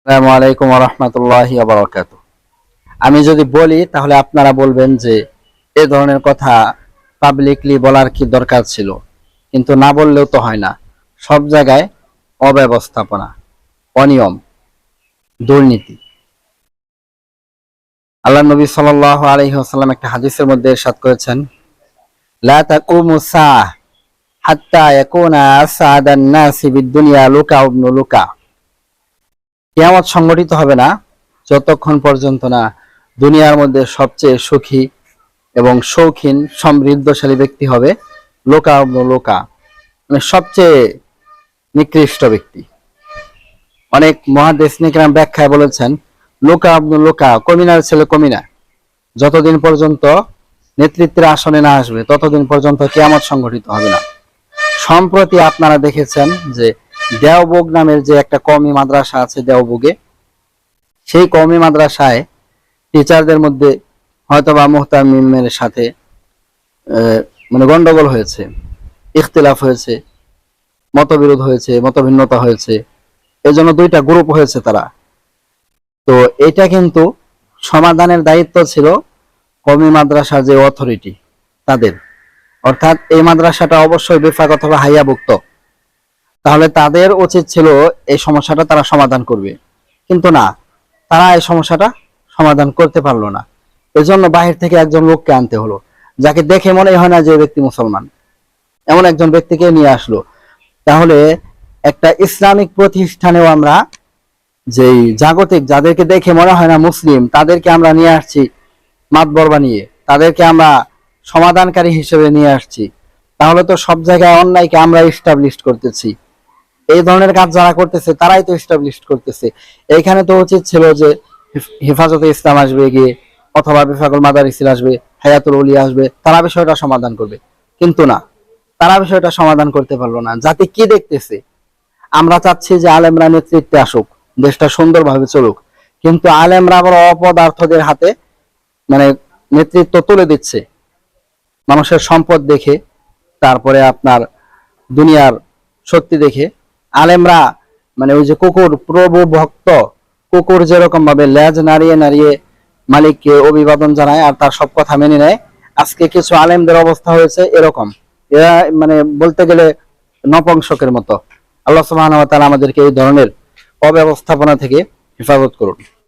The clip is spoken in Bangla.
আসসালামু আলাইকুম ওয়া রাহমাতুল্লাহি ওয়া বারাকাতুহু। আমি যদি বলি তাহলে আপনারা বলবেন যে এ ধরনের কথা পাবলিকলি বলার কি দরকার ছিল, কিন্তু না বললেও তো হয় না। সব জায়গায় অব্যবস্থাপনা, অনিয়ম, দুর্নীতি। আল্লাহ নবী সাল্লাল্লাহু আলাইহি ওয়াসাল্লাম একটা হাদিসের মধ্যে ইরশাদ করেছেন, লা তাকুমু সাআহ হাত্তা ইয়াকুনা আসআদান নাসি বিদ-দুনিয়া লুকা ইবনু লুকা। কিয়ামত সংগঠিত হবে না যতক্ষণ পর্যন্ত না দুনিয়ার মধ্যে সবচেয়ে সুখী এবং শৌখিন সমৃদ্ধশালী ব্যক্তি হবে লোকা ইবনু লোকা, মানে সবচেয়ে নিকৃষ্ট ব্যক্তি। অনেক মুহাদ্দিস নিকরাম ব্যাখ্যায় বলেছেন, লোকা ইবনু লোকা, কমিনার ছেলে কমিনা, যতদিন পর্যন্ত নেতৃত্বের আসনে না আসবে ততদিন পর্যন্ত কিয়ামত সংগঠিত হবে না। সম্প্রতি আপনারা দেখেছেন যে দেওবগ নামের যে একটা কওমি মাদ্রাসা আছে দেওবগে, সেই কওমি মাদ্রাসায় টিচারদের মধ্যে হয়তোবা মুহতামিমের সাথে মানে গন্ডগোল হয়েছে, ইখতিলাফ হয়েছে, মতবিরোধ হয়েছে, মতভিন্নতা হয়েছে, এই জন্য দুইটা গ্রুপ হয়েছে তারা। তো এটা কিন্তু সমাধানের দায়িত্ব ছিল কওমি মাদ্রাসার যে অথরিটি তাদের, অর্থাৎ এই মাদ্রাসাটা অবশ্যই বিফাক অথবা হাইয়াভুক্ত, তাহলে তাদের উচিত ছিল এই সমস্যাটা তারা সমাধান করবে, কিন্তু না, তারা এই সমস্যাটা সমাধান করতে পারলো না। এজন্য বাহির থেকে একজন লোককে আনতে হলো, যাকে দেখে মনে হয় না যে ব্যক্তি মুসলমান, এমন একজন ব্যক্তিকে নিয়ে আসলো। তাহলে একটা ইসলামিক প্রতিষ্ঠানেও আমরা যেই জাগতিক যাদেরকে দেখে মনে হয় না মুসলিম, তাদেরকে আমরা নিয়ে আসছি মাতবর বানিয়ে, তাদেরকে আমরা সমাধানকারী হিসেবে নিয়ে আসছি, তাহলে তো সব জায়গায় অন্যায়কে আমরা ইস্টাবলিশ করতেছি। এই ধরনের কাজ যারা করতেছে তারাই তো ইস্টাবলিশ করতেছে। এইখানে তো উচিত ছিল যে হেফাজতে ইসলাম আসবে গিয়ে, অথবা বিফাকুল মাদারিসিল আসবে, হায়াতুল উলিয়া আসবে, তারা বিষয়টা সমাধান করবে, কিন্তু না, তারা বিষয়টা সমাধান করতে পারলো না। জাতি কি দেখতেছে? আমরা চাচ্ছি যে আলেমরা নেতৃত্বে আসুক, দেশটা সুন্দরভাবে চলুক, কিন্তু আলেমরা আবার অপদার্থদের হাতে মানে নেতৃত্ব তুলে দিচ্ছে মানুষের সম্পদ দেখে, তারপরে আপনার দুনিয়ার শক্তি দেখে। আলেমরা মানে ওই যে কুকুর প্রভু ভক্ত, কুকুর যেরকম ভাবে লেজ নাড়িয়ে নাড়িয়ে মালিককে অভিবাদন জানায় আর তার সব কথা মেনে নেয়, আজকে কিছু আলেমদের অবস্থা হয়েছে এরকম। এরা মানে বলতে গেলে নপুংসকের মতো। আল্লাহ সুবহানাহু ওয়া তাআলা আমাদেরকে এই ধরনের অব্যবস্থাপনা থেকে হেফাজত করুন।